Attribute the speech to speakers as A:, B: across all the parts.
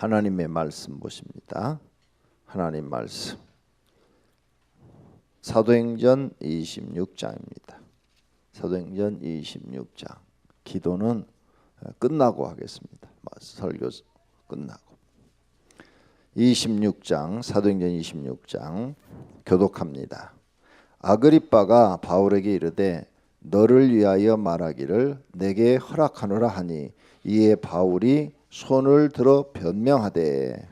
A: 하나님의 말씀 보십니다. 하나님 말씀 사도행전 26장입니다. 사도행전 26장 기도는 끝나고 하겠습니다. 설교 끝나고 26장 사도행전 26장 교독합니다. 아그리빠가 바울에게 이르되 너를 위하여 말하기를 내게 허락하노라 하니 이에 바울이 손을 들어 변명하되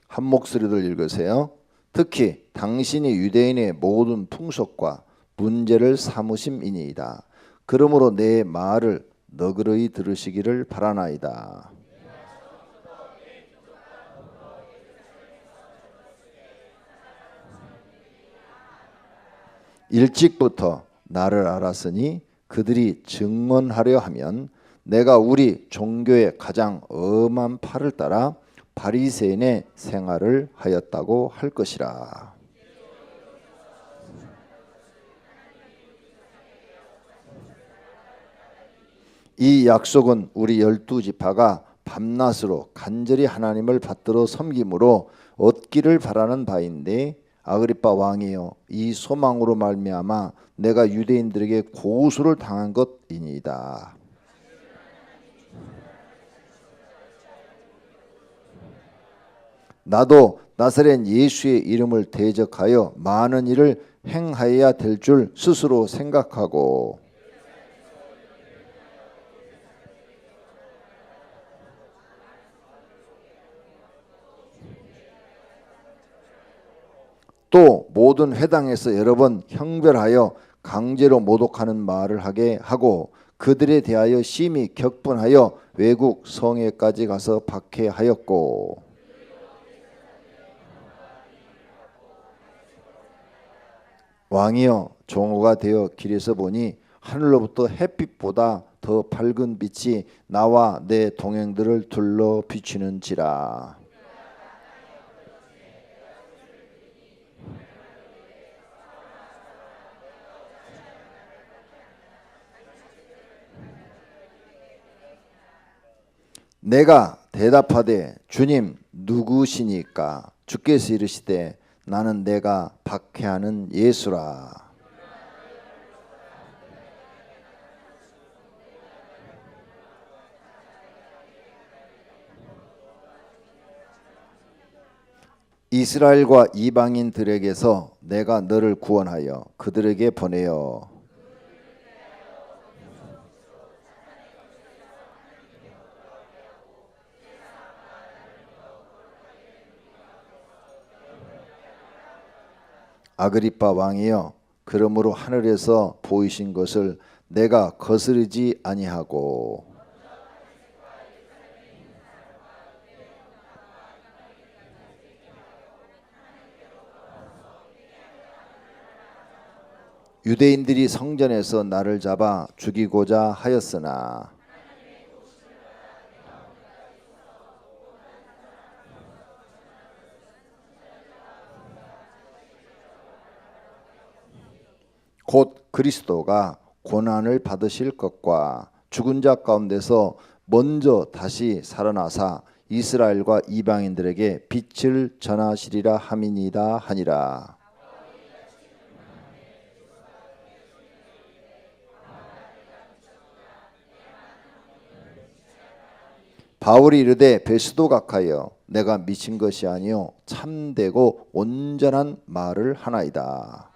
A: 한 목소리로 읽으세요. 특히 당신이 유대인의 모든 풍속과 문제를 삼으심이니이다. 그러므로 내 말을 너그러이 들으시기를 바라나이다. 일찍부터 나를 알았으니 그들이 증언하려 하면 내가 우리 종교의 가장 엄한 팔을 따라 바리새인의 생활을 하였다고 할 것이라. 이 약속은 우리 12지파가 밤낮으로 간절히 하나님을 받들어 섬김으로 얻기를 바라는 바인데 아그리빠 왕이여 이 소망으로 말미암아 내가 유대인들에게 고소를 당한 것이니이다. 나도 나사렛 예수의 이름을 대적하여 많은 일을 행하여야 될 줄 스스로 생각하고 또 모든 회당에서 여러 번 형별하여 강제로 모독하는 말을 하게 하고 그들에 대하여 심히 격분하여 외국 성에까지 가서 박해하였고 왕이여 종호가 되어 길에서 보니 하늘로부터 햇빛보다 더 밝은 빛이 나와 내 동행들을 둘러 비추는지라. 내가 대답하되 주님 누구시니까? 주께서 이르시되 나는 내가 박해하는 예수라. 이스라엘과 이방인들에게서 내가 너를 구원하여 그들에게 보내어 아그리빠 왕이여 그러므로 하늘에서 보이신 것을 내가 거스르지 아니하고 유대인들이 성전에서 나를 잡아 죽이고자 하였으나 곧 그리스도가 고난을 받으실 것과 죽은 자 가운데서 먼저 다시 살아나사 이스라엘과 이방인들에게 빛을 전하시리라 함이니이다 하니라. 바울이 이르되 베스도 각하여 내가 미친 것이 아니요 참되고 온전한 말을 하나이다.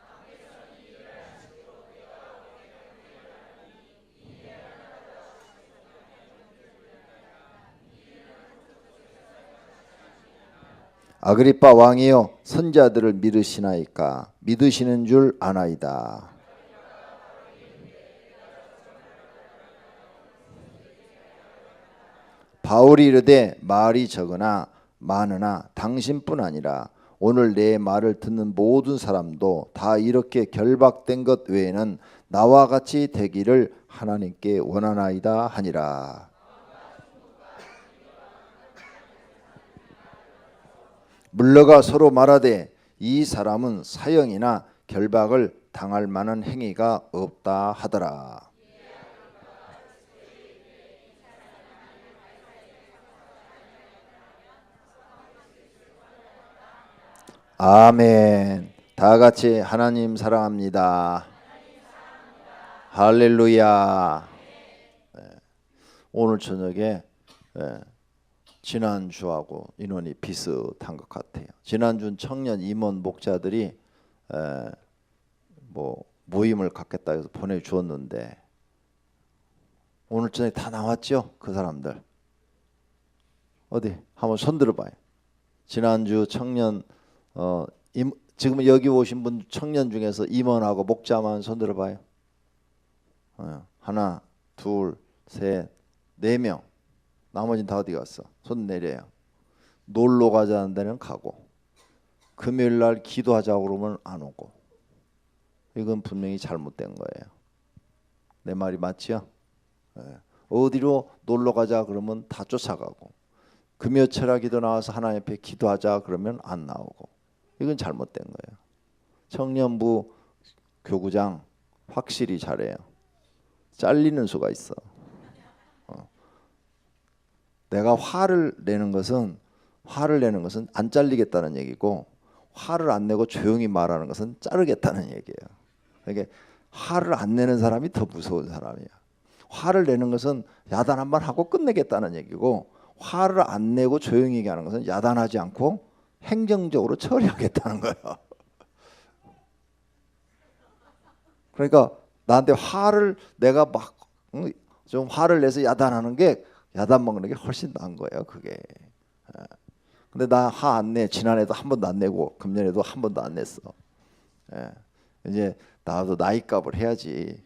A: 아그리빠 왕이여 선자들을 믿으시나이까? 믿으시는 줄 아나이다. 바울이 이르되 말이 적으나 많으나 당신뿐 아니라 오늘 내 말을 듣는 모든 사람도 다 이렇게 결박된 것 외에는 나와 같이 되기를 하나님께 원하나이다 하니라. 물러가 서로 말하되 이 사람은 사형이나 결박을 당할 만한 행위가 없다 하더라. 아멘. 다 같이 하나님 사랑합니다. 할렐루야. 오늘 저녁에 지난주하고 인원이 비슷한 것 같아요. 지난주는 청년 임원 목자들이 모임을 갖겠다 해서 보내주었는데 오늘 저녁에 다 나왔죠? 그 사람들 어디 한번 손 들어봐요. 지난주 청년 지금 여기 오신 분 청년 중에서 임원하고 목자만 손 들어봐요. 하나, 둘, 셋, 4명. 나머지는 다 어디 갔어? 손 내려요. 놀러 가자는 데는 가고 금요일 날 기도하자고 그러면 안 오고. 이건 분명히 잘못된 거예요. 내 말이 맞죠? 어디로 놀러 가자 그러면 다 쫓아가고 금요 철야 기도 나와서 하나님 앞에 기도하자 그러면 안 나오고. 이건 잘못된 거예요. 청년부 교구장 확실히 잘해요. 잘리는 수가 있어. 내가 화를 내는 것은 안 잘리겠다는 얘기고 화를 안 내고 조용히 말하는 것은 자르겠다는 얘기예요. 그러니까 화를 안 내는 사람이 더 무서운 사람이야. 화를 내는 것은 야단 한번 하고 끝내겠다는 얘기고 화를 안 내고 조용히 얘기하는 것은 야단하지 않고 행정적으로 처리하겠다는 거예요. 그러니까 나한테 화를 내가 막 좀 화를 내서 야단하는 게 야단 먹는 게 훨씬 나은 거예요. 그게. 근데 나 화 안 내. 지난해도 한 번도 안 내고 금년에도 한 번도 안 냈어. 이제 나도 나이값을 해야지.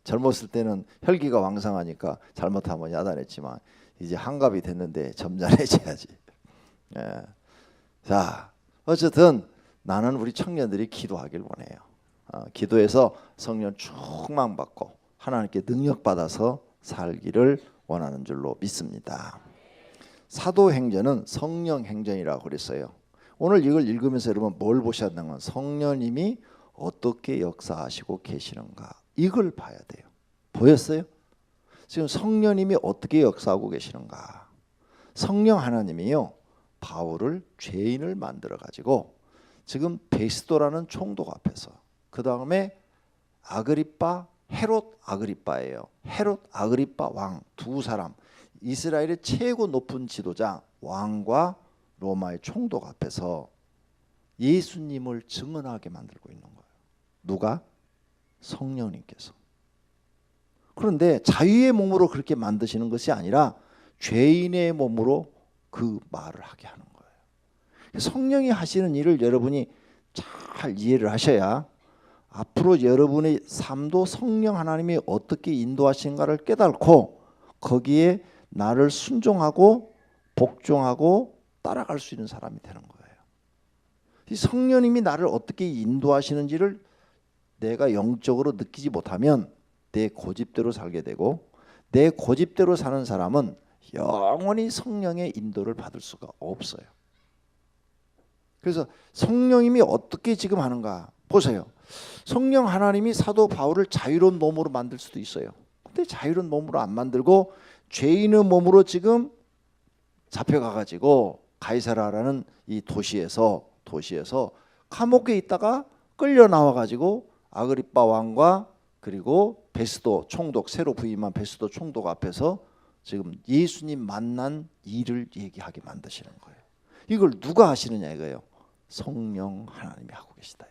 A: 젊었을 때는 혈기가 왕성하니까 잘못하면 야단했지만 이제 한갑이 됐는데 점잖해져야지. 자, 어쨌든 나는 우리 청년들이 기도하길 원해요. 기도해서 성령 충만받고 하나님께 능력받아서 살기를 원하는 줄로 믿습니다. 사도행전은 성령행전이라고 그랬어요. 오늘 이걸 읽으면서 여러분 뭘 보셔야 되는 건 성령님이 어떻게 역사하시고 계시는가 이걸 봐야 돼요. 보였어요? 지금 성령님이 어떻게 역사하고 계시는가. 성령 하나님이요 바울을 죄인을 만들어 가지고 지금 베스도라는 총독 앞에서 그 다음에 아그리빠 헤롯 아그리빠예요. 헤롯 아그리빠 왕 두 사람 이스라엘의 최고 높은 지도자 왕과 로마의 총독 앞에서 예수님을 증언하게 만들고 있는 거예요. 누가? 성령님께서. 그런데 자유의 몸으로 그렇게 만드시는 것이 아니라 죄인의 몸으로 그 말을 하게 하는 거예요. 성령이 하시는 일을 여러분이 잘 이해를 하셔야 앞으로 여러분의 삶도 성령 하나님이 어떻게 인도하신가를 깨닫고 거기에 나를 순종하고 복종하고 따라갈 수 있는 사람이 되는 거예요. 이 성령님이 나를 어떻게 인도하시는지를 내가 영적으로 느끼지 못하면 내 고집대로 살게 되고 내 고집대로 사는 사람은 영원히 성령의 인도를 받을 수가 없어요. 그래서 성령님이 어떻게 지금 하는가 보세요. 성령 하나님이 사도 바울을 자유로운 몸으로 만들 수도 있어요. 근데 자유로운 몸으로 안 만들고 죄인의 몸으로 지금 잡혀가가지고 가이사라라는 이 도시에서 감옥에 있다가 끌려 나와가지고 아그리빠 왕과 그리고 베스도 총독 새로 부임한 베스도 총독 앞에서 지금 예수님 만난 일을 얘기하게 만드시는 거예요. 이걸 누가 하시느냐 이거예요. 성령 하나님이 하고 계시다.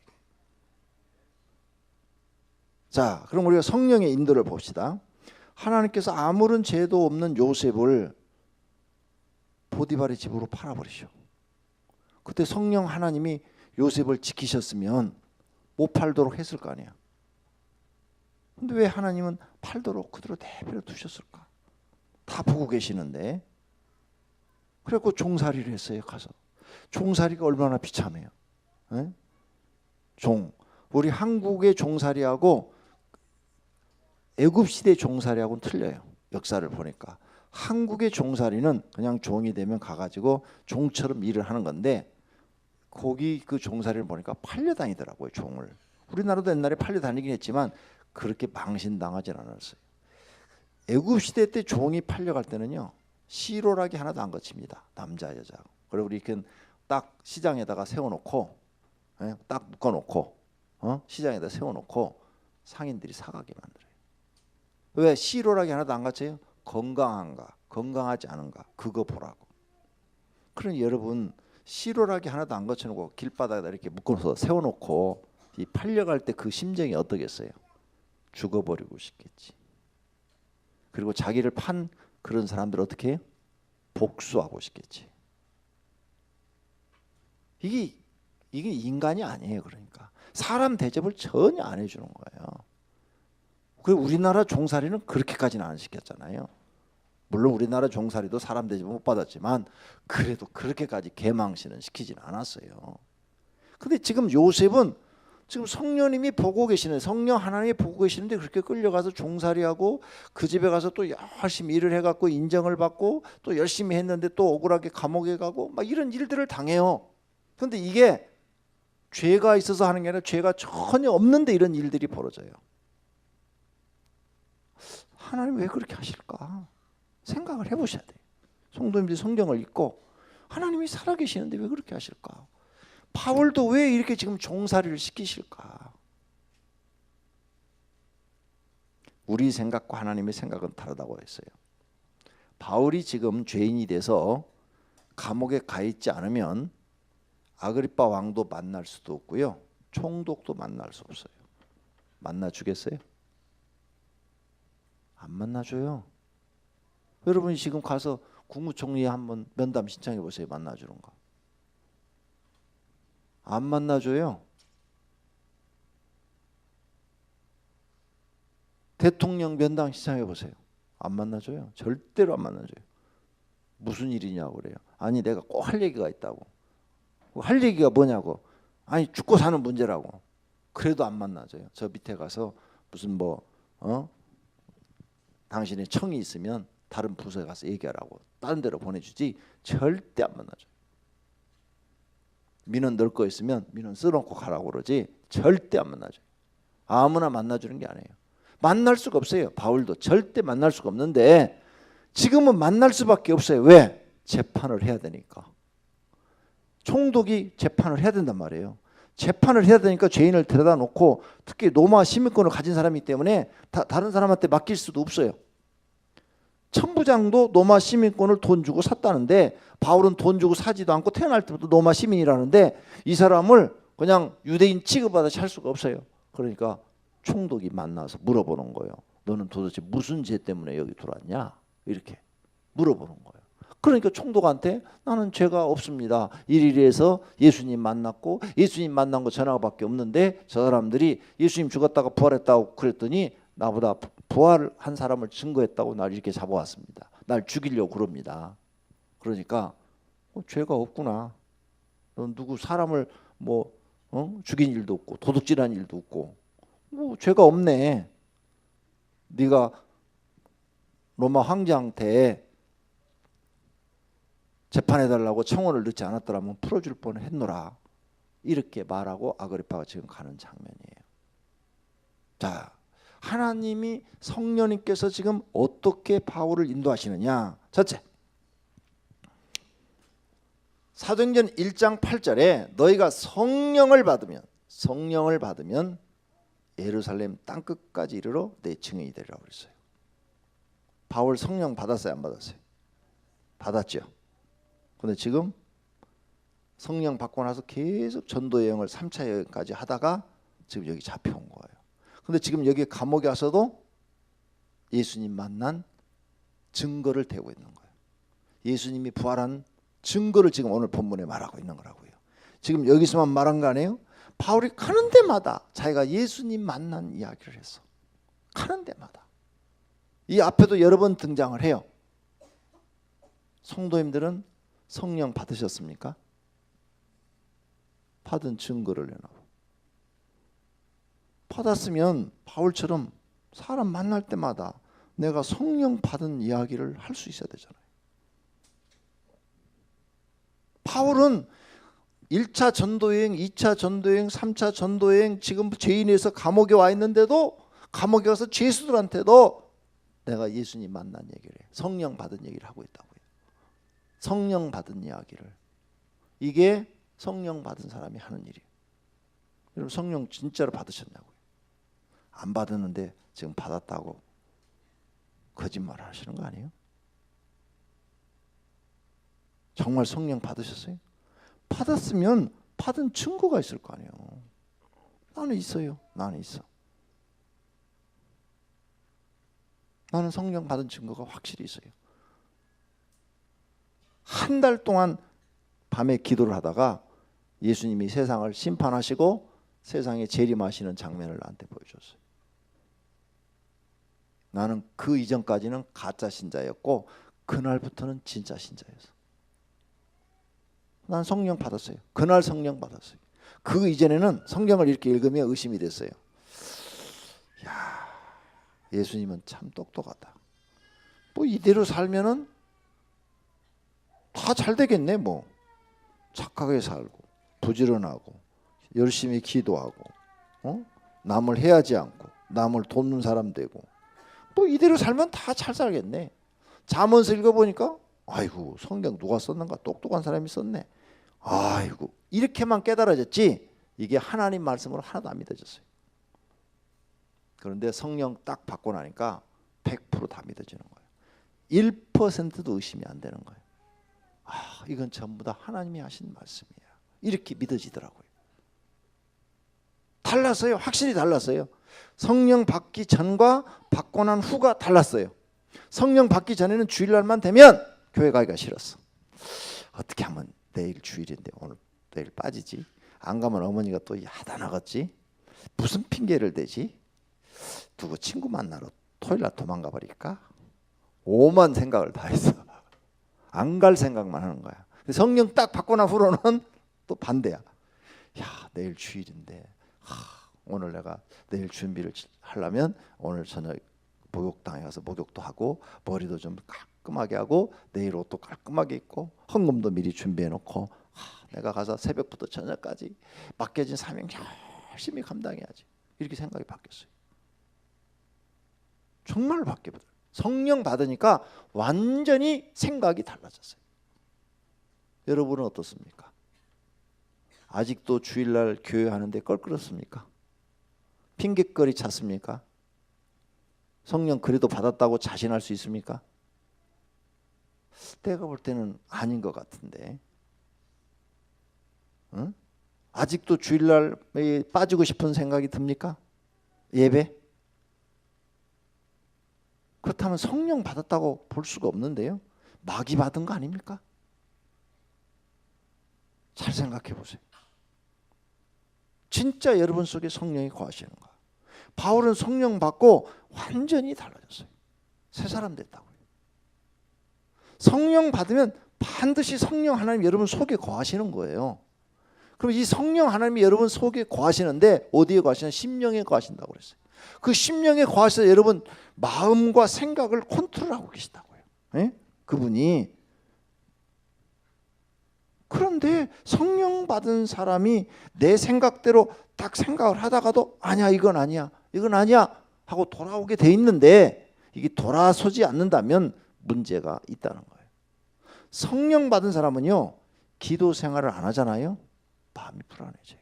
A: 자, 그럼 우리가 성령의 인도를 봅시다. 하나님께서 아무런 죄도 없는 요셉을 보디발의 집으로 팔아버리셔. 그때 성령 하나님이 요셉을 지키셨으면 못 팔도록 했을 거 아니야. 근데 왜 하나님은 팔도록 그대로 내버려 두셨을까? 다 보고 계시는데. 그래갖고 종살이를 했어요. 가서. 종살이가 얼마나 비참해요. 에? 우리 한국의 종살이하고 애굽시대 종살이하고는 틀려요. 역사를 보니까. 한국의 종살이는 그냥 종이 되면 가가지고 종처럼 일을 하는 건데 거기 그 종살이를 보니까 팔려다니더라고요. 종을. 우리나라도 옛날에 팔려 다니긴 했지만 그렇게 망신당하진 않았어요. 애굽 시대 때 종이 팔려갈 때는요, 시로락이 하나도 안 거칩니다. 남자 여자. 그리고 이렇게 딱 시장에다가 세워놓고, 딱 묶어놓고, 시장에다 세워놓고 상인들이 사가게 만들어요. 왜? 시로락이 하나도 안 갇혀요? 건강한가, 건강하지 않은가, 그거 보라고. 그러니 여러분, 시로락이 하나도 안 거쳐놓고 길바닥에다 이렇게 묶어서 세워놓고 이 팔려갈 때 그 심정이 어떠겠어요? 죽어버리고 싶겠지. 그리고 자기를 판 그런 사람들 어떻게 해요? 복수하고 싶겠지. 이게 인간이 아니에요. 그러니까 사람 대접을 전혀 안 해주는 거예요. 그 우리나라 종살이는 그렇게까지는 안 시켰잖아요. 물론 우리나라 종살이도 사람 대접 못 받았지만 그래도 그렇게까지 개망신은 시키진 않았어요. 근데 지금 요셉은 지금 성령님이 보고 계시는, 성령 하나님이 보고 계시는데 그렇게 끌려가서 종살이하고 그 집에 가서 또 열심히 일을 해갖고 인정을 받고 또 열심히 했는데 또 억울하게 감옥에 가고 막 이런 일들을 당해요. 그런데 이게 죄가 있어서 하는 게 아니라 죄가 전혀 없는데 이런 일들이 벌어져요. 하나님 왜 그렇게 하실까? 생각을 해보셔야 돼요. 성도님들이 성경을 읽고 하나님이 살아계시는데 왜 그렇게 하실까? 바울도 왜 이렇게 지금 종살이를 시키실까? 우리 생각과 하나님의 생각은 다르다고 했어요. 바울이 지금 죄인이 돼서 감옥에 가 있지 않으면 아그리빠 왕도 만날 수도 없고요, 총독도 만날 수 없어요. 만나 주겠어요? 안 만나줘요. 여러분이 지금 가서 국무총리에 한번 면담 신청해 보세요. 만나주는 거. 안 만나줘요. 대통령 면담 신청해 보세요. 안 만나줘요. 절대로 안 만나줘요. 무슨 일이냐고 그래요. 아니 내가 꼭 할 얘기가 있다고. 할 얘기가 뭐냐고. 아니 죽고 사는 문제라고. 그래도 안 만나줘요. 저 밑에 가서 무슨 당신의 청이 있으면 다른 부서에 가서 얘기하라고 다른 데로 보내주지 절대 안 만나줘요. 민원 넣을 거 있으면 민원 써놓고 가라고 그러지 절대 안 만나줘요. 아무나 만나주는 게 아니에요. 만날 수가 없어요. 바울도 절대 만날 수가 없는데 지금은 만날 수밖에 없어요. 왜? 재판을 해야 되니까. 총독이 재판을 해야 된단 말이에요. 재판을 해야 되니까 죄인을 데려다 놓고 특히 로마 시민권을 가진 사람이기 때문에 다른 사람한테 맡길 수도 없어요. 천부장도 로마 시민권을 돈 주고 샀다는데 바울은 돈 주고 사지도 않고 태어날 때부터 로마 시민이라는데 이 사람을 그냥 유대인 취급하듯이 할 수가 없어요. 그러니까 총독이 만나서 물어보는 거예요. 너는 도대체 무슨 죄 때문에 여기 들어왔냐? 이렇게 물어보는 거예요. 그러니까 총독한테 나는 죄가 없습니다. 이리해서 예수님 만났고 예수님 만난 거 전화밖에 없는데 저 사람들이 예수님 죽었다가 부활했다고 그랬더니 나보다 부활한 사람을 증거했다고 날 이렇게 잡아왔습니다. 날 죽이려고 그럽니다. 그러니까 죄가 없구나. 넌 누구 사람을 죽인 일도 없고 도둑질한 일도 없고 죄가 없네. 네가 로마 황제한테 재판해달라고 청원을 넣지 않았더라면 풀어줄 뻔했노라. 이렇게 말하고 아그리파가 지금 가는 장면이에요. 자, 하나님이 성령님께서 지금 어떻게 바울을 인도하시느냐. 첫째, 사도행전 1장 8절에 너희가 성령을 받으면 예루살렘 땅끝까지 이르러 내 증인이 되리라고 그랬어요. 바울 성령 받았어요, 안 받았어요? 받았죠. 근데 지금 성령 받고 나서 계속 전도 여행을 3차 여행까지 하다가 지금 여기 잡혀온 거예요. 근데 지금 여기 감옥에 와서도 예수님 만난 증거를 대고 있는 거예요. 예수님이 부활한 증거를 지금 오늘 본문에 말하고 있는 거라고요. 지금 여기서만 말한 거 아니에요? 바울이 가는 데마다 자기가 예수님 만난 이야기를 했어. 가는 데마다. 이 앞에도 여러 번 등장을 해요. 성도님들은 성령 받으셨습니까? 받은 증거를 내놔. 받았으면 바울처럼 사람 만날 때마다 내가 성령 받은 이야기를 할 수 있어야 되잖아요. 바울은 1차 전도여행, 2차 전도여행, 3차 전도여행, 지금 죄인에서 감옥에 와 있는데도 감옥에 가서 죄수들한테도 내가 예수님 만난 얘기를 해. 성령 받은 얘기를 하고 있다고요. 성령 받은 이야기를. 이게 성령 받은 사람이 하는 일이에요. 여러분 성령 진짜로 받으셨냐고요? 안 받았는데 지금 받았다고 거짓말 하시는 거 아니에요? 정말 성령 받으셨어요? 받았으면 받은 증거가 있을 거 아니에요. 나는 있어요. 나는 있어. 나는 성령 받은 증거가 확실히 있어요. 한 달 동안 밤에 기도를 하다가 예수님이 세상을 심판하시고 세상에 재림하시는 장면을 나한테 보여줬어요. 나는 그 이전까지는 가짜 신자였고 그날부터는 진짜 신자였어. 난 성령 받았어요. 그날 성령 받았어요. 그 이전에는 성경을 이렇게 읽으며 의심이 됐어요. 야, 예수님은 참 똑똑하다. 뭐 이대로 살면은 다 잘 되겠네. 뭐 착하게 살고 부지런하고 열심히 기도하고 남을 해하지 않고 남을 돕는 사람 되고 뭐 이대로 살면 다 잘 살겠네. 잠언서 읽어보니까 아이고 성경 누가 썼는가 똑똑한 사람이 썼네. 아이고 이렇게만 깨달아졌지 이게 하나님 말씀으로 하나도 안 믿어졌어요. 그런데 성령 딱 받고 나니까 100% 다 믿어지는 거예요. 1%도 의심이 안 되는 거예요. 아, 이건 전부 다 하나님이 하신 말씀이야. 이렇게 믿어지더라고요. 달랐어요. 확실히 달랐어요. 성령 받기 전과 받고 난 후가 달랐어요. 성령 받기 전에는 주일날만 되면 교회 가기가 싫었어. 어떻게 하면 내일 주일인데 오늘 내일 빠지지? 안 가면 어머니가 또 야단하겠지? 무슨 핑계를 대지? 누구 친구 만나러 토요일날 도망가 버릴까? 오만 생각을 다 했어. 안 갈 생각만 하는 거야. 성령 딱 받고 난 후로는 또 반대야. 야, 내일 주일인데 오늘 내가 내일 준비를 하려면 오늘 저녁 목욕탕에 가서 목욕도 하고 머리도 좀 깔끔하게 하고 내일 옷도 깔끔하게 입고 헌금도 미리 준비해 놓고 내가 가서 새벽부터 저녁까지 맡겨진 사명 열심히 감당해야지. 이렇게 생각이 바뀌었어요. 정말 바뀌어버려요. 성령 받으니까 완전히 생각이 달라졌어요. 여러분은 어떻습니까? 아직도 주일날 교회 하는데 껄끄럽습니까? 핑계거리 찾습니까? 성령 그래도 받았다고 자신할 수 있습니까? 내가 볼 때는 아닌 것 같은데. 응? 아직도 주일날에 빠지고 싶은 생각이 듭니까? 예배? 그렇다면 성령 받았다고 볼 수가 없는데요. 마귀 받은 거 아닙니까? 잘 생각해 보세요. 진짜 여러분 속에 성령이 거하시는 거예요. 바울은 성령 받고 완전히 달라졌어요. 새 사람 됐다고요. 성령 받으면 반드시 성령 하나님 여러분 속에 거하시는 거예요. 그럼 이 성령 하나님이 여러분 속에 거하시는데 어디에 거하시냐? 심령에 거하신다고 그랬어요. 그 심령에 거하셔서 여러분 마음과 생각을 컨트롤하고 계시다고요. 예? 그분이. 그런데 성령 받은 사람이 내 생각대로 딱 생각을 하다가도 아니야 이건 아니야 이건 아니야 하고 돌아오게 돼 있는데 이게 돌아서지 않는다면 문제가 있다는 거예요. 성령 받은 사람은요 기도 생활을 안 하잖아요. 마음이 불안해져요.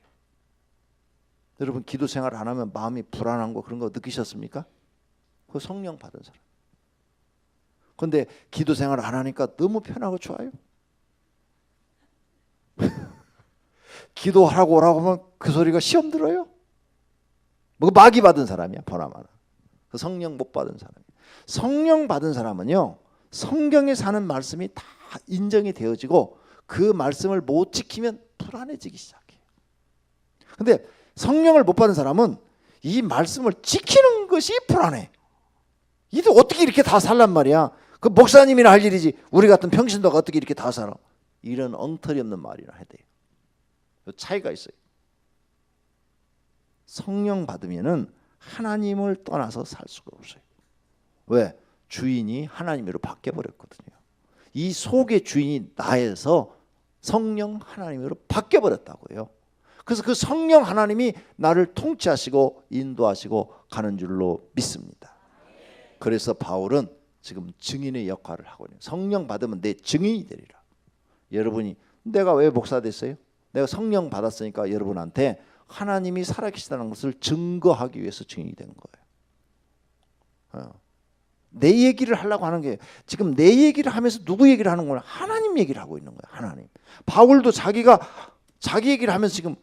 A: 여러분 기도 생활 안 하면 마음이 불안한 거 그런 거 느끼셨습니까? 그 성령 받은 사람. 그런데 기도 생활 안 하니까 너무 편하고 좋아요. 기도하라고 오라고 하면 그 소리가 시험 들어요. 뭐 마귀 받은 사람이야 보나마나. 그 성령 못 받은 사람이야. 성령 받은 사람은요 성경에 사는 말씀이 다 인정이 되어지고 그 말씀을 못 지키면 불안해지기 시작해요. 근데 성령을 못 받은 사람은 이 말씀을 지키는 것이 불안해. 이도 어떻게 이렇게 다 살란 말이야. 그 목사님이나 할 일이지 우리 같은 평신도가 어떻게 이렇게 다 살아. 이런 엉터리 없는 말이나 해야 돼요. 차이가 있어요. 성령 받으면은 하나님을 떠나서 살 수가 없어요. 왜? 주인이 하나님으로 바뀌어 버렸거든요. 이 속의 주인이 나에서 성령 하나님으로 바뀌어버렸다고요. 그래서 그 성령 하나님이 나를 통치하시고 인도하시고 가는 줄로 믿습니다. 그래서 바울은 지금 증인의 역할을 하고 있는, 성령 받으면 내 증인이 되리라. 여러분이 내가 왜 목사 됐어요? 내가 성령 받았으니까 여러분한테 하나님이 살아계시다는 것을 증거하기 위해서 증인이 된 거예요. 내 얘기를 하려고 하는 게, 지금 내 얘기를 하면서 누구 얘기를 하는 거야? 하나님 얘기를 하고 있는 거예요. 하나님. 바울도 자기가 자기 얘기를 하면서 지금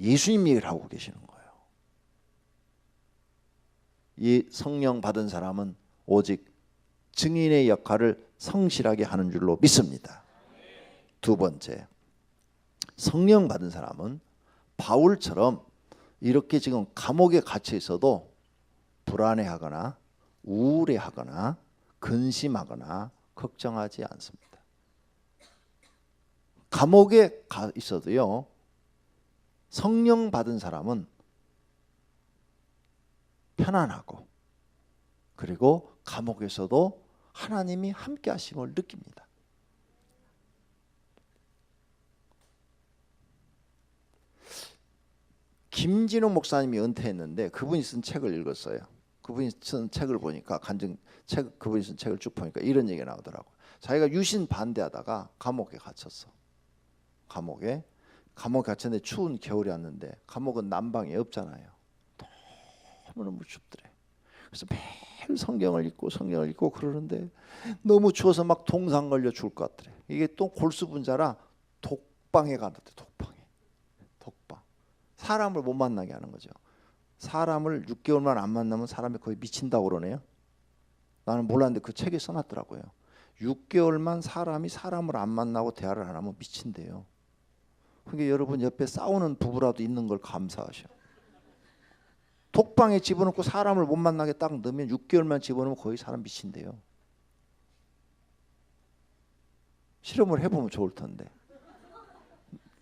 A: 예수님 얘기를 하고 계시는 거예요. 이 성령 받은 사람은 오직 증인의 역할을 성실하게 하는 줄로 믿습니다. 두 번째, 성령 받은 사람은 바울처럼 이렇게 지금 감옥에 갇혀 있어도 불안해하거나 우울해하거나 근심하거나 걱정하지 않습니다. 감옥에 가 있어도요, 성령 받은 사람은 편안하고, 그리고 감옥에서도 하나님이 함께 하심을 느낍니다. 김진호 목사님이 은퇴했는데 그분이 쓴 책을 읽었어요. 그분이 쓴 책을 보니까 그분이 쓴 책을 쭉 보니까 이런 얘기가 나오더라고요. 자기가 유신 반대하다가 감옥에 갇혔어. 감옥에 갇혔는데 추운 겨울이 왔는데, 감옥은 난방이 없잖아요. 너무너무 춥더래. 그래서 매일 성경을 읽고 그러는데 너무 추워서 막 동상 걸려 죽을 것 같더래. 이게 또 골수분자라 독방에 가는데, 독방. 사람을 못 만나게 하는 거죠. 사람을 6개월만 안 만나면 사람이 거의 미친다고 그러네요. 나는 몰랐는데 그 책에 써놨더라고요. 6개월만 사람을 안 만나고 대화를 안 하면 미친대요. 그러니까 여러분 옆에 싸우는 부부라도 있는 걸 감사하셔. 독방에 집어넣고 사람을 못 만나게 딱 넣으면 6개월만 집어넣으면 거의 사람 미친대요. 실험을 해보면 좋을 텐데.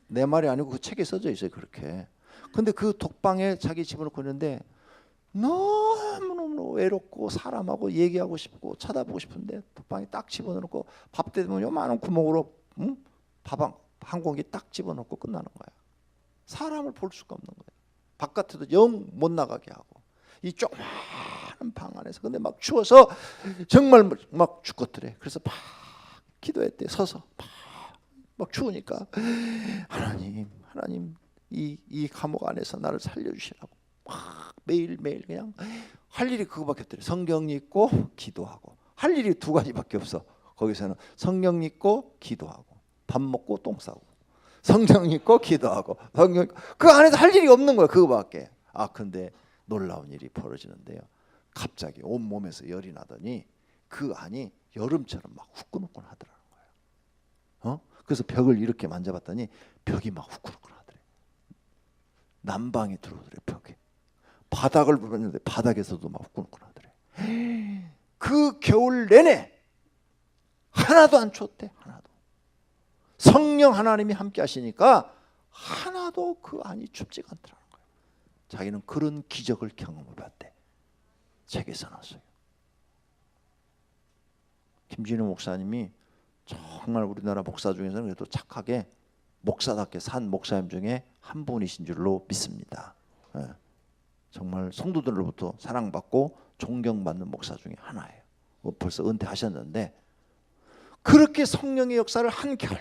A: 내 말이 아니고 그 책에 써져 있어요, 그렇게. 근데 그 독방에 자기 집어넣고 있는데 너무너무 외롭고 사람하고 얘기하고 싶고 쳐다보고 싶은데 독방에 딱 집어넣고 밥 때면 요만한 구멍으로 밥 한 공기 딱 집어넣고 끝나는 거야. 사람을 볼 수가 없는 거야. 바깥에도 영 못 나가게 하고, 이 조그마한 방 안에서. 근데 막 추워서 정말 막 죽겠더래. 그래서 막 기도했대. 서서 막 추우니까 하나님 이 감옥 안에서 나를 살려주시라고 막 매일매일 그냥 할 일이 그거밖에 없더래. 성경 읽고 기도하고. 할 일이 두 가지밖에 없어. 거기서는 성경 읽고 기도하고 밥 먹고 똥 싸고. 성경 읽고 기도하고 성경, 그 안에서 할 일이 없는 거야, 그거밖에. 근데 놀라운 일이 벌어지는데요. 갑자기 온 몸에서 열이 나더니 그 안이 여름처럼 막 후끈후끈하더라는 거예요. 그래서 벽을 이렇게 만져봤더니 벽이 막 후끈후끈하더래. 난방이 들어오더래, 벽에. 바닥을 불었는데 바닥에서도 막 후끈후끈하더래. 그 겨울 내내 하나도 안 추웠대. 하나도. 성령 하나님이 함께 하시니까 하나도 그 안이 춥지가 않더라는 거예요. 자기는 그런 기적을 경험을 봤대. 책에 써놨어요. 김진우 목사님이 정말 우리나라 목사 중에서는 그래도 착하게 목사답게 산 목사님 중에 한 분이신 줄로 믿습니다. 정말 성도들로부터 사랑받고 존경받는 목사 중에 하나예요. 벌써 은퇴하셨는데 그렇게 성령의 역사를 한 겨울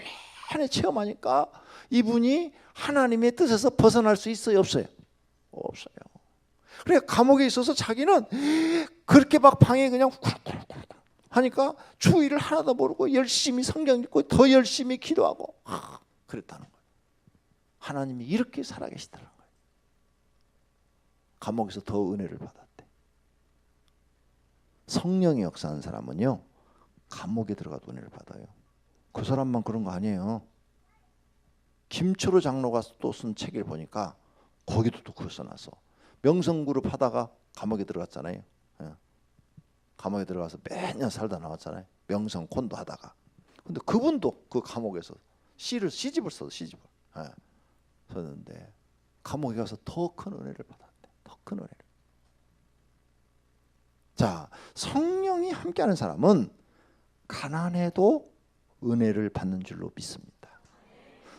A: 내내 체험하니까 이분이 하나님의 뜻에서 벗어날 수 있어요, 없어요? 없어요. 그래, 감옥에 있어서 자기는 그렇게 막 방에 그냥 쿨쿨쿨 하니까 주의를 하나도 모르고 열심히 성경 읽고 더 열심히 기도하고 그랬다는 거예요. 하나님이 이렇게 살아계시더라는 거예요. 감옥에서 더 은혜를 받았대. 성령이 역사하는 사람은요, 감옥에 들어가도 은혜를 받아요. 그 사람만 그런 거 아니에요. 김초로 장로가 또 쓴 책을 보니까 거기도 또 그거 써놨어. 명성그룹 하다가 감옥에 들어갔잖아요. 감옥에 들어가서 매년 살다 나왔잖아요. 명성 콘도 하다가. 근데 그분도 그 감옥에서 시집을 써서 시집을 썼는데 감옥에 가서 더 큰 은혜를 받았대. 더 큰 은혜를. 자, 성령이 함께하는 사람은 가난해도 은혜를 받는 줄로 믿습니다.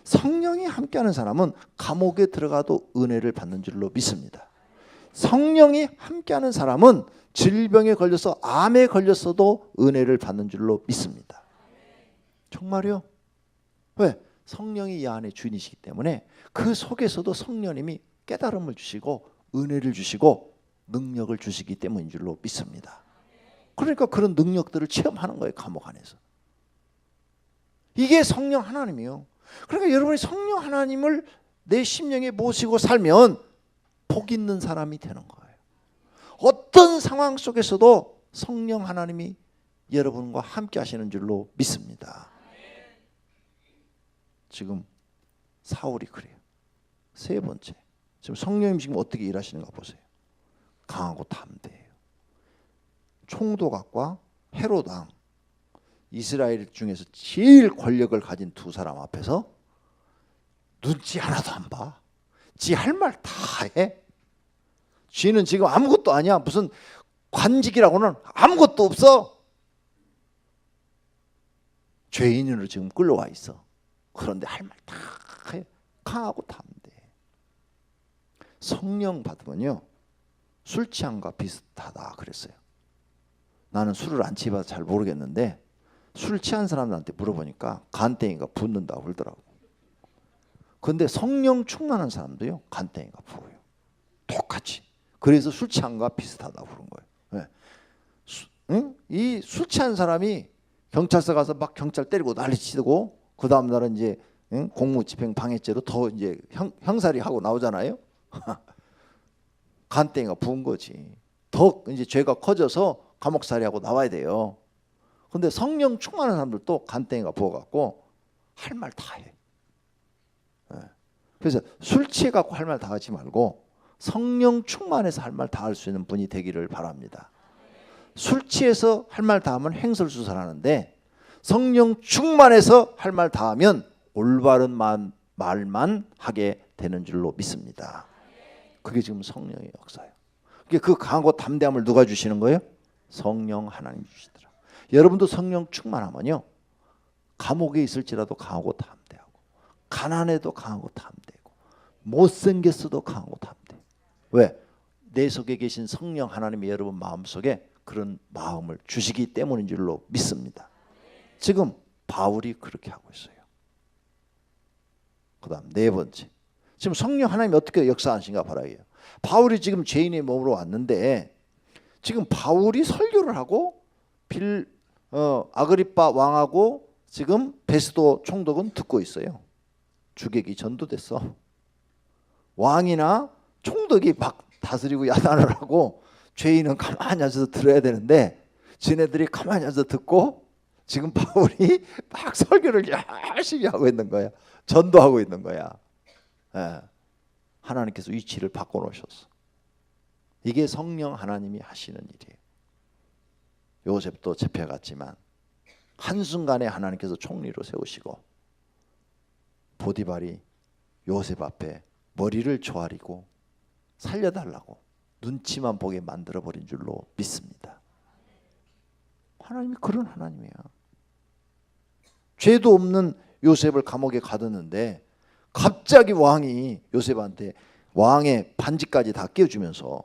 A: 성령이 함께하는 사람은 감옥에 들어가도 은혜를 받는 줄로 믿습니다. 성령이 함께하는 사람은 질병에 걸려서 암에 걸렸어도 은혜를 받는 줄로 믿습니다. 정말요? 왜? 성령이 이 안에 주인이시기 때문에 그 속에서도 성령님이 깨달음을 주시고 은혜를 주시고 능력을 주시기 때문인 줄로 믿습니다. 그러니까 그런 능력들을 체험하는 거예요. 감옥 안에서. 이게 성령 하나님이요. 그러니까 여러분이 성령 하나님을 내 심령에 모시고 살면 복 있는 사람이 되는 거예요. 어떤 상황 속에서도 성령 하나님이 여러분과 함께 하시는 줄로 믿습니다. 지금 사울이 그래요. 세 번째, 지금 성령님 지금 어떻게 일하시는가 보세요. 강하고 담대해요. 총독과 헤롯 왕, 이스라엘 중에서 제일 권력을 가진 두 사람 앞에서 눈치 하나도 안 봐. 지 할 말 다 해. 쥐는 지금 아무것도 아니야. 무슨 관직이라고는 아무것도 없어. 죄인으로 지금 끌려와 있어. 그런데 할 말 다 해. 강하고 담대해. 성령 받으면요, 술 취함과 비슷하다 그랬어요. 나는 술을 안 취해봐서 잘 모르겠는데 술 취한 사람들한테 물어보니까 간땡이가 붓는다고 그러더라고. 근데 성령 충만한 사람도요, 간땡이가 부어요. 똑같이. 그래서 술 취함과 비슷하다고 그런 거예요. 네. 이 술 취한 사람이 경찰서 가서 막 경찰 때리고 난리치고 그 다음 날은 이제 공무집행 방해죄로 더 이제 형사리 하고 나오잖아요. 간땡이가 부은 거지. 더 이제 죄가 커져서 감옥살이하고 나와야 돼요. 근데 성령 충만한 사람들도 간땡이가 부어갖고 할 말 다 해. 그래서 술 취해갖고 할 말 다 하지 말고 성령 충만해서 할 말 다 할 수 있는 분이 되기를 바랍니다. 술 취해서 할 말 다 하면 횡설수설하는데 성령 충만해서 할 말 다 하면 올바른 말만 하게 되는 줄로 믿습니다. 그게 지금 성령의 역사예요. 그 강하고 담대함을 누가 주시는 거예요? 성령 하나님 주시더라. 여러분도 성령 충만하면요, 감옥에 있을지라도 강하고 담대하고, 가난해도 강하고 담대고, 못생겼어도 강하고 담대. 왜? 내 속에 계신 성령 하나님이 여러분 마음속에 그런 마음을 주시기 때문인 줄로 믿습니다. 지금 바울이 그렇게 하고 있어요. 그 다음 네 번째, 지금 성령 하나님이 어떻게 역사하신가 바라요. 바울이 지금 죄인의 몸으로 왔는데 지금 바울이 설교를 하고 아그리빠 왕하고 지금 베스도 총독은 듣고 있어요. 주객이 전도됐어. 왕이나 총독이 막 다스리고 야단을 하고 죄인은 가만히 앉아서 들어야 되는데 지네들이 가만히 앉아서 듣고 지금 바울이 막 설교를 열심히 하고 있는 거야. 전도하고 있는 거야. 예. 하나님께서 위치를 바꿔놓으셨어. 이게 성령 하나님이 하시는 일이에요. 요셉도 잡혀갔지만 한순간에 하나님께서 총리로 세우시고 보디발이 요셉 앞에 머리를 조아리고 살려달라고 눈치만 보게 만들어버린 줄로 믿습니다. 하나님이 그런 하나님이야. 죄도 없는 요셉을 감옥에 가뒀는데 갑자기 왕이 요셉한테 왕의 반지까지 다 끼워주면서,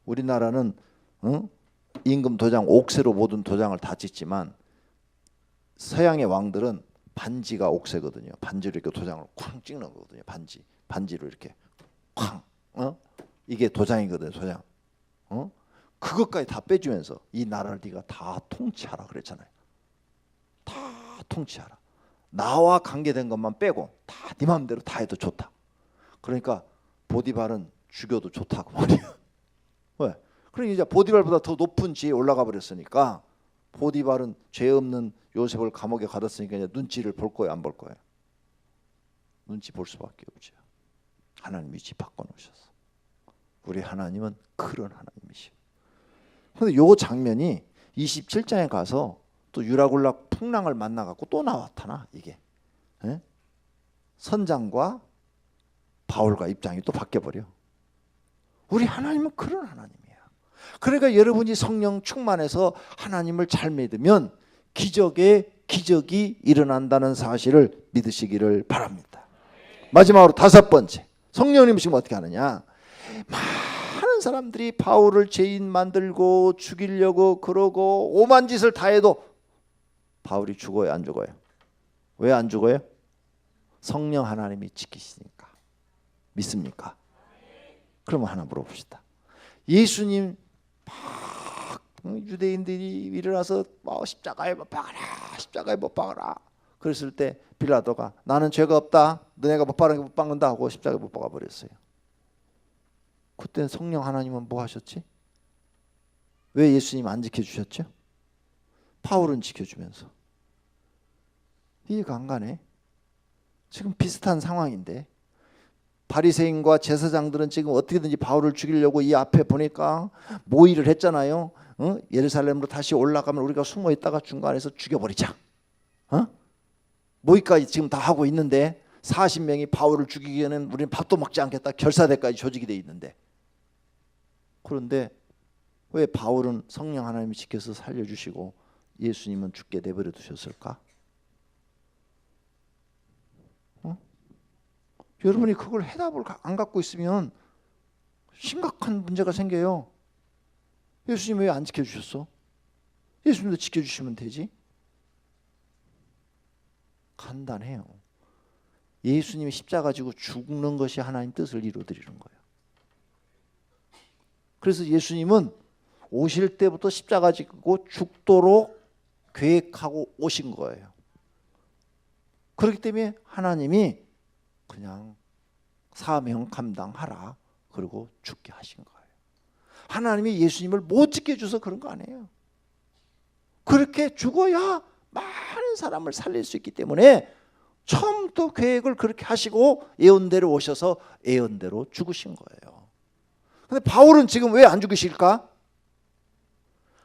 A: 우리나라는 임금 도장 옥새로 모든 도장을 다 찍지만 서양의 왕들은 반지가 옥새거든요. 반지로 이렇게 도장을 쾅 찍는 거거든요. 반지로 이렇게 쾅. 이게 도장이거든요. 도장. 그것까지 다 빼주면서 이 나라를 네가 다 통치하라 그랬잖아요. 다 통치하라. 나와 관계된 것만 빼고 다 네 마음대로 다 해도 좋다. 그러니까 보디발은 죽여도 좋다고 말이야. 왜? 그러니까 이제 보디발보다 더 높은 지에 올라가 버렸으니까 보디발은 죄 없는 요셉을 감옥에 가뒀으니까 이제 눈치를 볼 거야, 안 볼 거야? 눈치 볼 수밖에 없죠. 하나님 위치 바꿔놓으셨어. 우리 하나님은 그런 하나님이시오. 그런데 요 장면이 27장에 가서 또 유라굴라 풍랑을 만나갖고 또 나타나. 이게 선장과 바울과 입장이 또 바뀌어버려. 우리 하나님은 그런 하나님이야. 그러니까 여러분이 성령 충만해서 하나님을 잘 믿으면 기적이 일어난다는 사실을 믿으시기를 바랍니다. 마지막으로 다섯 번째, 성령님은 지금 어떻게 하느냐? 많은 사람들이 바울을 죄인 만들고 죽이려고 그러고 오만 짓을 다 해도 바울이 죽어요, 안 죽어요? 왜 안 죽어요? 성령 하나님이 지키시니까. 믿습니까? 그러면 하나 물어봅시다. 예수님 막 유대인들이 일어나서 십자가에 못 박아라, 십자가에 못 박아라 그랬을 때 빌라도가 나는 죄가 없다, 너네가 못 박는 게 못 박는다 하고 십자가에 못 박아 버렸어요. 그때 성령 하나님은 뭐 하셨지? 왜 예수님 안 지켜주셨죠? 바울은 지켜주면서. 이해가 안 가네. 지금 비슷한 상황인데 바리새인과 제사장들은 지금 어떻게든지 바울을 죽이려고 이 앞에 보니까 모의를 했잖아요. 예루살렘으로 다시 올라가면 우리가 숨어 있다가 중간에서 죽여버리자. 모의까지 지금 다 하고 있는데 40명이 바울을 죽이기에는 우리는 밥도 먹지 않겠다. 결사대까지 조직이 돼 있는데. 그런데 왜 바울은 성령 하나님이 지켜서 살려주시고 예수님은 죽게 내버려 두셨을까? 여러분이 그걸 해답을 안 갖고 있으면 심각한 문제가 생겨요. 예수님 왜 안 지켜주셨어? 예수님도 지켜주시면 되지. 간단해요. 예수님이 십자가 지고 죽는 것이 하나님 뜻을 이루어드리는 거예요. 그래서 예수님은 오실 때부터 십자가 지고 죽도록 계획하고 오신 거예요. 그렇기 때문에 하나님이 그냥 사명 감당하라 그리고 죽게 하신 거예요. 하나님이 예수님을 못 지켜줘서 그런 거 아니에요. 그렇게 죽어야 많은 사람을 살릴 수 있기 때문에 처음부터 계획을 그렇게 하시고 예언대로 오셔서 예언대로 죽으신 거예요. 근데 바울은 지금 왜 안 죽으실까?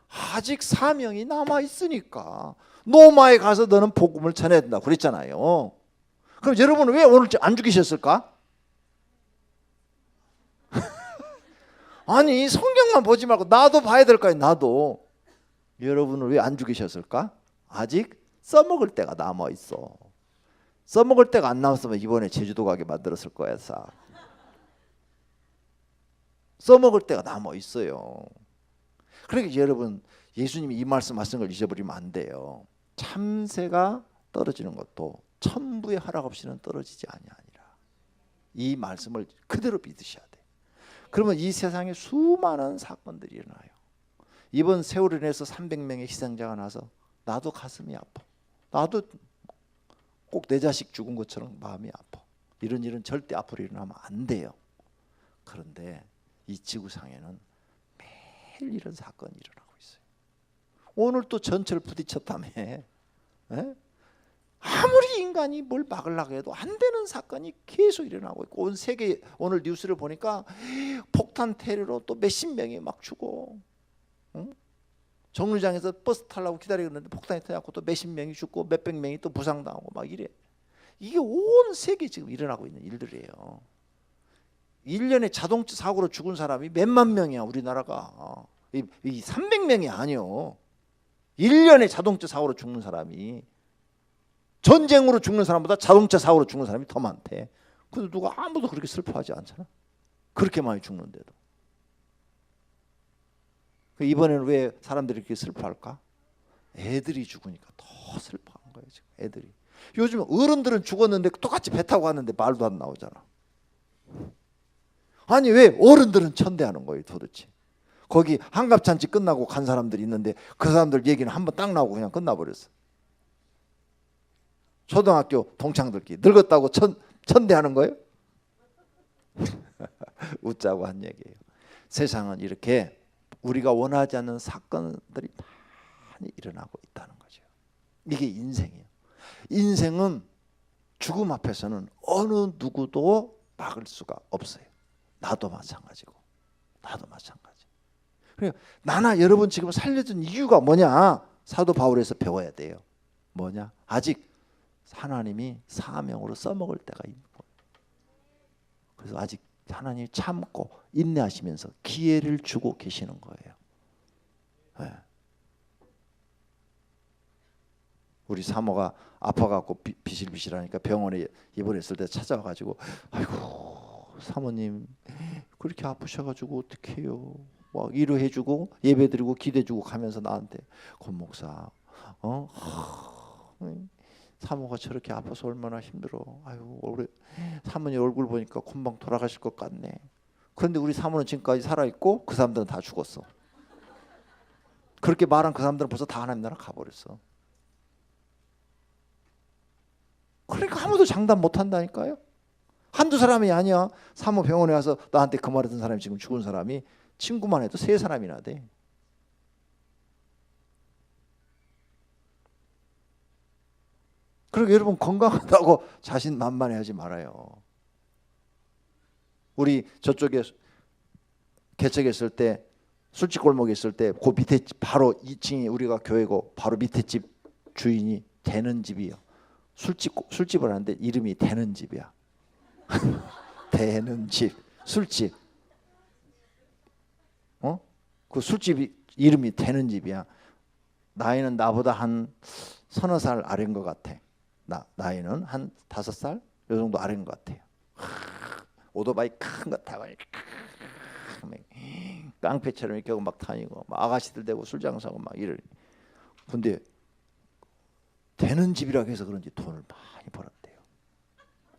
A: 아직 사명이 남아 있으니까. 로마에 가서 너는 복음을 전해야 된다고 그랬잖아요. 그럼 여러분은 왜 오늘 안 죽이셨을까? 아니 성경만 보지 말고 나도 봐야 될 거 아니에요. 나도. 여러분은 왜 안 죽이셨을까? 아직 써먹을 때가 남아있어. 써먹을 때가 안 남았으면 이번에 제주도 가게 만들었을 거야. 써먹을 때가 남아있어요. 그러니까 여러분 예수님이 이 말씀 하신 걸 잊어버리면 안 돼요. 참새가 떨어지는 것도 천부의 허락 없이는 떨어지지 아니하니라. 이 말씀을 그대로 믿으셔야 돼. 그러면 이 세상에 수많은 사건들이 일어나요. 이번 세월을 인해서 300명의 희생자가 나서 나도 가슴이 아파. 나도 꼭 내 자식 죽은 것처럼 마음이 아파. 이런 일은 절대 앞으로 일어나면 안 돼요. 그런데 이 지구상에는 매일 이런 사건이 일어나고 있어요. 오늘 또 전철 부딪혔다며. 아무리 인간이 뭘 막으려고 해도 안 되는 사건이 계속 일어나고 있고 온 세계 오늘 뉴스를 보니까 폭탄 테러로 또 몇십 명이 막 죽어. 정류장에서 버스 타려고 기다리고 있는데 폭탄이 터져서 또 몇십 명이 죽고 몇백 명이 또 부상당하고 막 이래. 이게 온 세계에 지금 일어나고 있는 일들이에요. 1년에 자동차 사고로 죽은 사람이 몇만 명이야 우리나라가. 이 300명이 아니요. 1년에 자동차 사고로 죽는 사람이 전쟁으로 죽는 사람보다 자동차 사고로 죽는 사람이 더 많대. 근데 누가 아무도 그렇게 슬퍼하지 않잖아. 그렇게 많이 죽는데도. 이번에는 왜 사람들이 이렇게 슬퍼할까? 애들이 죽으니까 더 슬퍼한 거예요. 지금 애들이. 요즘 어른들은 죽었는데 똑같이 배 타고 갔는데 말도 안 나오잖아. 아니 왜 어른들은 천대하는 거예요 도대체. 거기 한갑잔치 끝나고 간 사람들이 있는데 그 사람들 얘기는 한번 딱 나오고 그냥 끝나버렸어. 초등학교 동창들끼리 늙었다고 천대하는 거예요? 웃자고 한 얘기예요. 세상은 이렇게 우리가 원하지 않는 사건들이 많이 일어나고 있다는 거죠. 이게 인생이에요. 인생은 죽음 앞에서는 어느 누구도 막을 수가 없어요. 나도 마찬가지고 나도 마찬가지. 그러니까 나나 여러분 지금 살려준 이유가 뭐냐? 사도 바울에서 배워야 돼요. 뭐냐? 아직 하나님이 사명으로 써먹을 때가 있는 거예요. 그래서 아직 하나님이 참고 인내하시면서 기회를 주고 계시는 거예요. 네. 우리 사모가 아파갖고 비실비실하니까 병원에 입원했을 때 찾아와가지고 아이고 사모님 그렇게 아프셔가지고 어떡해요. 막 위로해주고 예배드리고 기도해주고 가면서 나한테 권 목사 사모가 저렇게 아파서 얼마나 힘들어. 아유 우리 사모님 얼굴 보니까 금방 돌아가실 것 같네. 그런데 우리 사모는 지금까지 살아있고 그 사람들은 다 죽었어. 그렇게 말한 그 사람들은 벌써 다 하나님 나라 가버렸어. 그러니까 아무도 장담 못한다니까요. 한두 사람이 아니야. 사모 병원에 와서 나한테 그 말했던 사람이 지금 죽은 사람이 친구만 해도 3사람이나 돼. 그리고 여러분 건강하다고 자신만만해하지 말아요. 우리 저쪽에 개척에 있을 때 술집 골목에 있을 때 그 밑에 바로 2층이 우리가 교회고 바로 밑에 집 주인이 되는 집이요. 술집을 하는데 이름이 되는 집이야. 되는 집 술집. 그 술집이 이름이 되는 집이야. 나이는 나보다 한 서너 살 아래인 것 같아. 나이는 한 5살 요 정도 아래인 것 같아요. 오토바이 큰 거 타고 깡패처럼 이렇게 하고 막 다니고 막 아가씨들 대고 술 장사하고 막 이럴. 근데 되는 집이라고 해서 그런지 돈을 많이 벌었대요.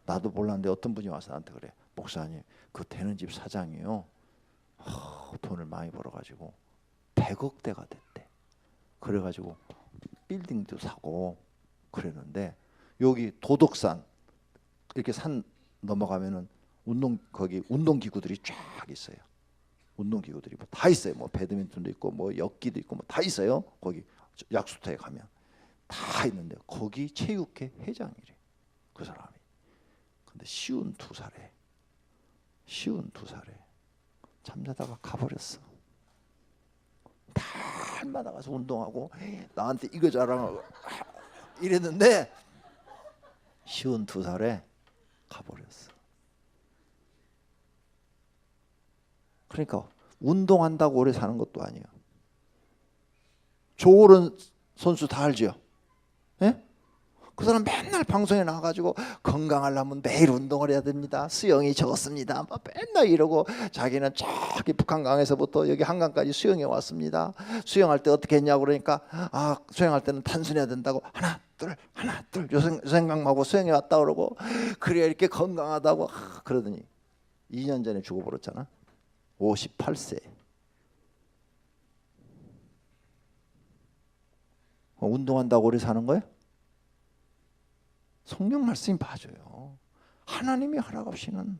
A: 나도 몰랐는데 어떤 분이 와서 나한테 그래. 목사님 그 되는 집 사장이요. 돈을 많이 벌어가지고 100억대가 됐대. 그래가지고 빌딩도 사고 그랬는데 여기 도덕산 이렇게 산 넘어가면은 거기 운동기구들이 쫙 있어요. 운동기구들이 뭐 다 있어요. 뭐 배드민턴도 있고 뭐 역기도 있고 뭐 다 있어요. 거기 약수터에 가면 다 있는데 거기 체육회 회장이래. 그 사람이. 근데 52살에 잠자다가 가버렸어. 날마다 가서 운동하고 나한테 이거 자랑하고 이랬는데 52살에 가버렸어. 그러니까 운동한다고 오래 사는 것도 아니에요. 조오른 선수 다 알죠? 예? 그 사람 맨날 방송에 나와가지고 건강하려면 매일 운동을 해야 됩니다. 수영이 좋습니다. 막 맨날 이러고 자기는 저기 북한강에서부터 여기 한강까지 수영해 왔습니다. 수영할 때 어떻게 했냐고 그러니까 수영할 때는 단순해야 된다고 하나 둘 요 생각하고 수영해 왔다 그러고 그래야 이렇게 건강하다고 그러더니 2년 전에 죽어버렸잖아. 58세. 운동한다고 오래 사는 거야? 성령 말씀이 봐줘요. 하나님이 허락 없이는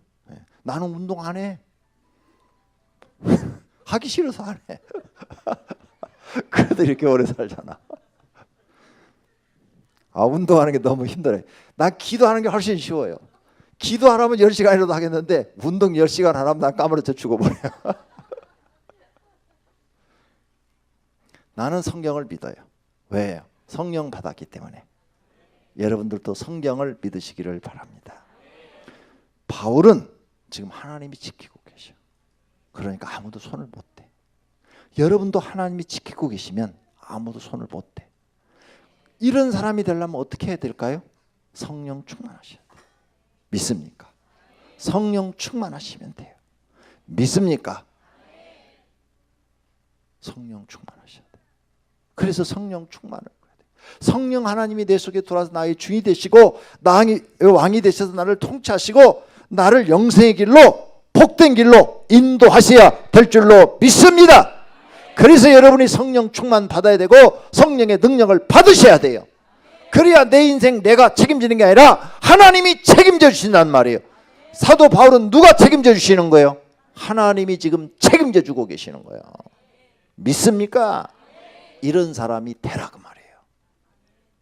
A: 나는 운동 안 해. 하기 싫어서 안 해. 그래도 이렇게 오래 살잖아. 운동하는 게 너무 힘들어요. 난 기도하는 게 훨씬 쉬워요. 기도하라면 10시간이라도 하겠는데 운동 10시간 하라면 난 까무러쳐 죽어버려요. 나는 성경을 믿어요. 왜요? 성령 받았기 때문에. 여러분들도 성경을 믿으시기를 바랍니다. 바울은 지금 하나님이 지키고 계셔. 그러니까 아무도 손을 못 대. 여러분도 하나님이 지키고 계시면 아무도 손을 못 대. 이런 사람이 되려면 어떻게 해야 될까요? 성령 충만하셔야 돼요. 믿습니까? 성령 충만하시면 돼요. 믿습니까? 성령 충만하셔야 돼요. 그래서 성령 충만을 해야 돼요. 성령 하나님이 내 속에 들어와서 나의 주인이 되시고 나의 왕이 되셔서 나를 통치하시고 나를 영생의 길로 복된 길로 인도하셔야 될 줄로 믿습니다. 그래서 여러분이 성령 충만 받아야 되고 성령의 능력을 받으셔야 돼요. 그래야 내 인생 내가 책임지는 게 아니라 하나님이 책임져 주신다는 말이에요. 사도 바울은 누가 책임져 주시는 거예요? 하나님이 지금 책임져 주고 계시는 거예요. 믿습니까? 이런 사람이 되라 그 말이에요.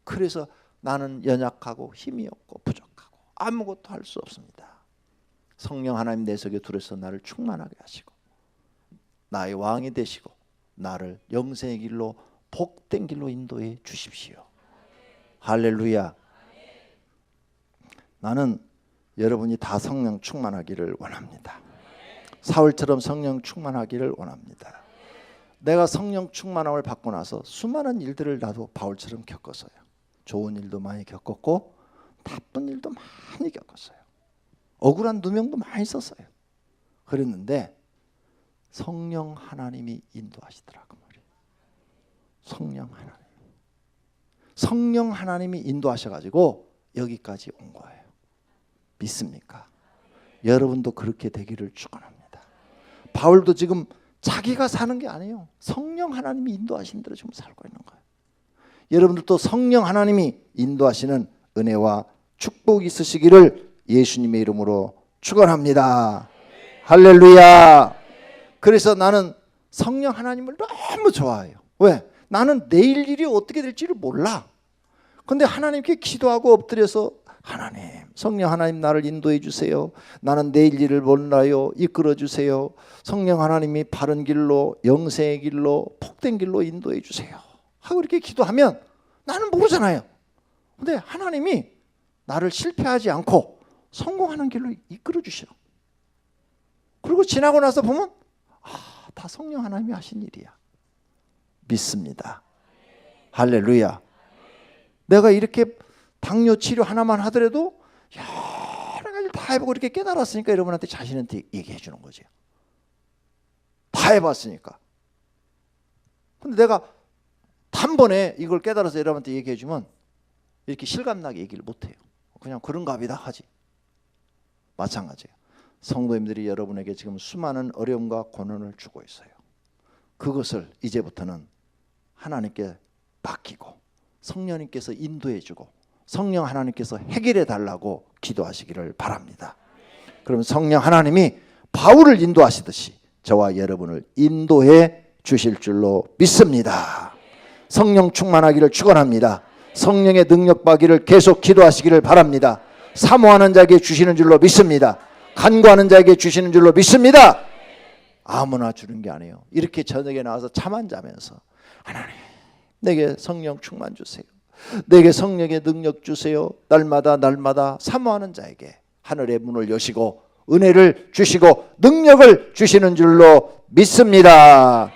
A: 그래서 나는 연약하고 힘이 없고 부족하고 아무것도 할 수 없습니다. 성령 하나님 내 속에 들어서 나를 충만하게 하시고 나의 왕이 되시고 나를 영생의 길로 복된 길로 인도해 주십시오. 할렐루야. 나는 여러분이 다 성령 충만하기를 원합니다. 사울처럼 성령 충만하기를 원합니다. 내가 성령 충만함을 받고 나서 수많은 일들을 나도 바울처럼 겪었어요. 좋은 일도 많이 겪었고 나쁜 일도 많이 겪었어요. 억울한 누명도 많이 썼어요. 그랬는데 성령 하나님이 인도하시더라고 말이에요. 성령 하나님이 인도하셔가지고 여기까지 온 거예요. 믿습니까? 여러분도 그렇게 되기를 축원합니다. 바울도 지금 자기가 사는 게 아니에요. 성령 하나님이 인도하신 대로 지금 살고 있는 거예요. 여러분들도 성령 하나님이 인도하시는 은혜와 축복이 있으시기를 예수님의 이름으로 축원합니다. 할렐루야. 그래서 나는 성령 하나님을 너무 좋아해요. 왜? 나는 내일 일이 어떻게 될지를 몰라. 근데 하나님께 기도하고 엎드려서 하나님, 성령 하나님 나를 인도해 주세요. 나는 내일 일을 몰라요. 이끌어 주세요. 성령 하나님이 바른 길로, 영생의 길로, 복된 길로 인도해 주세요 하고 이렇게 기도하면 나는 모르잖아요. 근데 하나님이 나를 실패하지 않고 성공하는 길로 이끌어 주셔. 그리고 지나고 나서 보면 다 성령 하나님이 하신 일이야. 믿습니다. 할렐루야. 내가 이렇게 당뇨 치료 하나만 하더라도 여러 가지를 다 해보고 이렇게 깨달았으니까 여러분한테 자신한테 얘기해 주는 거죠. 다 해봤으니까. 근데 내가 단번에 이걸 깨달아서 여러분한테 얘기해 주면 이렇게 실감나게 얘기를 못해요. 그냥 그런가 보다 하지. 마찬가지예요. 성도님들이 여러분에게 지금 수많은 어려움과 고난을 주고 있어요. 그것을 이제부터는 하나님께 맡기고 성령님께서 인도해 주고 성령 하나님께서 해결해 달라고 기도하시기를 바랍니다. 그럼 성령 하나님이 바울을 인도하시듯이 저와 여러분을 인도해 주실 줄로 믿습니다. 성령 충만하기를 축원합니다. 성령의 능력 받기를 계속 기도하시기를 바랍니다. 사모하는 자에게 주시는 줄로 믿습니다. 간구하는 자에게 주시는 줄로 믿습니다. 아무나 주는 게 아니에요. 이렇게 저녁에 나와서 잠 안 자면서 하나님 내게 성령 충만 주세요. 내게 성령의 능력 주세요. 날마다 사모하는 자에게 하늘의 문을 여시고 은혜를 주시고 능력을 주시는 줄로 믿습니다.